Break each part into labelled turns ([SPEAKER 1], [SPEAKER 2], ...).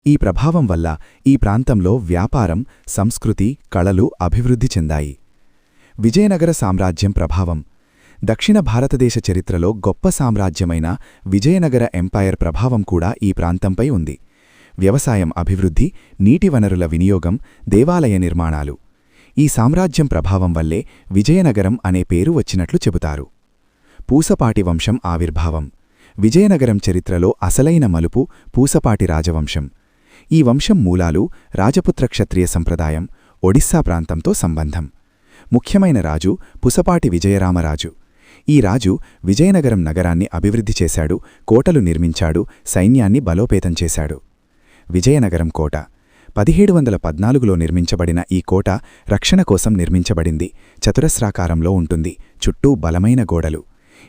[SPEAKER 1] ఈ ప్రభావం వల్ల ఈ ప్రాంతంలో వ్యాపారం, సంస్కృతి, కళలు అభివృద్ధి చెందాయి. విజయనగర సామ్రాజ్యం ప్రభావం. దక్షిణ భారతదేశ చరిత్రలో గొప్ప సామ్రాజ్యమైన విజయనగర ఎంపైర్ ప్రభావం కూడా ఈ ప్రాంతంపై ఉంది. వ్యవసాయం అభివృద్ధి, నీటి వనరుల వినియోగం, దేవాలయ నిర్మాణాలు. ఈ సామ్రాజ్యం ప్రభావం వల్లే విజయనగరం అనే పేరు వచ్చినట్లు చెబుతారు. పూసపాటి వంశం ఆవిర్భావం. విజయనగరం చరిత్రలో అసలైన మలుపు పూసపాటి రాజవంశం. ఈ వంశం మూలాలు రాజపుత్ర క్షత్రియ సంప్రదాయం, ఒడిస్సా ప్రాంతంతో సంబంధం. ముఖ్యమైన రాజు పుసపాటి విజయరామరాజు. ఈ రాజు విజయనగరం నగరాన్ని అభివృద్ధి చేశాడు, కోటలు నిర్మించాడు, సైన్యాన్ని బలోపేతం చేశాడు. విజయనగరం కోట 1714లో నిర్మించబడిన ఈ కోట రక్షణ కోసం నిర్మించబడింది. చతురస్రాకారంలో ఉంటుంది, చుట్టూ బలమైన గోడలు.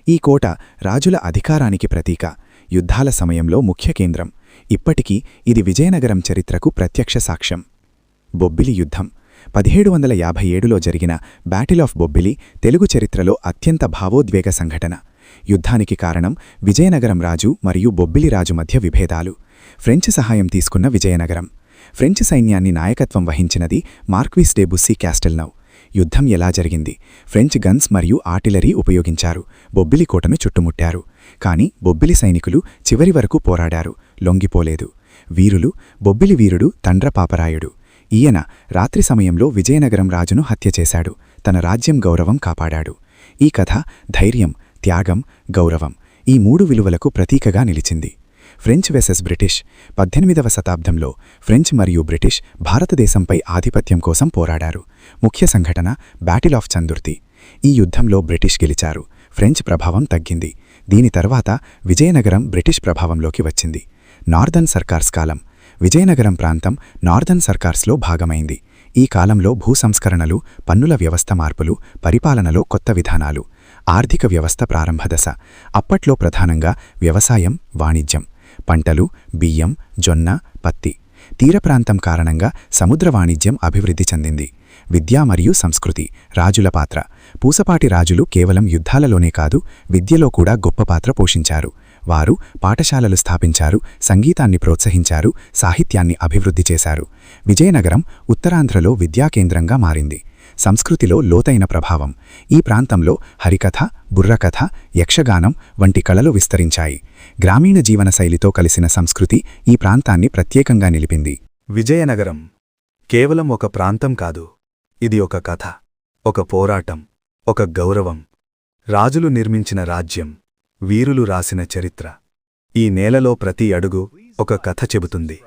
[SPEAKER 1] ఈ కోట రాజుల అధికారానికి ప్రతీక, యుద్ధాల సమయంలో ముఖ్య కేంద్రం. ఇప్పటికీ ఇది విజయనగరం చరిత్రకు ప్రత్యక్ష సాక్ష్యం. బొబ్బిలి యుద్ధం 1757లో జరిగిన బ్యాటిల్ ఆఫ్ బొబ్బిలి తెలుగు చరిత్రలో అత్యంత భావోద్వేగ సంఘటన. యుద్ధానికి కారణం విజయనగరం రాజు మరియు బొబ్బిలి రాజు మధ్య విభేదాలు. ఫ్రెంచ్ సహాయం తీసుకున్న విజయనగరం. ఫ్రెంచ్ సైన్యాన్ని నాయకత్వం వహించినది మార్క్విస్ డే బుస్సీ క్యాస్టెల్నౌ. యుద్ధం ఎలా జరిగింది? ఫ్రెంచ్ గన్స్ మరియు ఆర్టిలరీ ఉపయోగించారు. బొబ్బిలి కోటను చుట్టుముట్టారు. కాని బొబ్బిలి సైనికులు చివరి వరకు పోరాడారు, లొంగిపోలేదు. వీరులు బొబ్బిలి వీరుడు తండ్రపాపరాయుడు. ఈయన రాత్రి సమయంలో విజయనగరం రాజును హత్యచేశాడు, తన రాజ్యం గౌరవం కాపాడాడు. ఈ కథ ధైర్యం, త్యాగం, గౌరవం ఈ మూడు విలువలకు ప్రతీకగా నిలిచింది. ఫ్రెంచ్ వెసెస్ బ్రిటిష్ 18వ శతాబ్దంలో ఫ్రెంచ్ మరియు బ్రిటిష్ భారతదేశంపై ఆధిపత్యం కోసం పోరాడారు. ముఖ్య సంఘటన బ్యాటిల్ ఆఫ్ చందుర్తి. ఈ యుద్ధంలో బ్రిటిష్ గెలిచారు, ఫ్రెంచ్ ప్రభావం తగ్గింది. దీని తర్వాత విజయనగరం బ్రిటిష్ ప్రభావంలోకి వచ్చింది. నార్దర్న్ సర్కార్స్ కాలం. విజయనగరం ప్రాంతం నార్దర్న్ సర్కార్స్లో భాగమైంది. ఈ కాలంలో భూసంస్కరణలు, పన్నుల వ్యవస్థ మార్పులు, పరిపాలనలో కొత్త విధానాలు. ఆర్థిక వ్యవస్థ ప్రారంభదశ. అప్పట్లో ప్రధానంగా వ్యవసాయం, వాణిజ్యం. పంటలు బియ్యం, జొన్న, పత్తి. తీరప్రాంతం కారణంగా సముద్ర వాణిజ్యం అభివృద్ధి చెందింది. విద్య మరియు సంస్కృతి. రాజుల పాత్ర. పూసపాటి రాజులు కేవలం యుద్ధాలలోనే కాదు, విద్యలో కూడా గొప్ప పాత్ర పోషించారు. వారు పాఠశాలలు స్థాపించారు, సంగీతాన్ని ప్రోత్సహించారు, సాహిత్యాన్ని అభివృద్ధి చేశారు. విజయనగరం ఉత్తరాంధ్రలో విద్యాకేంద్రంగా మారింది. సంస్కృతిలో లోతైన ప్రభావం. ఈ ప్రాంతంలో హరికథ, బుర్రకథ, యక్షగానం వంటి కళలు విస్తరించాయి. గ్రామీణ జీవనశైలితో కలిసిన సంస్కృతి ఈ ప్రాంతాన్ని ప్రత్యేకంగా నిలిపింది.
[SPEAKER 2] విజయనగరం కేవలం ఒక ప్రాంతం కాదు, ఇది ఒక కథ, ఒక పోరాటం, ఒక గౌరవం. రాజులు నిర్మించిన రాజ్యం, వీరులు రాసిన చరిత్ర. ఈ నేలలో ప్రతి అడుగు ఒక కథ చెబుతుంది.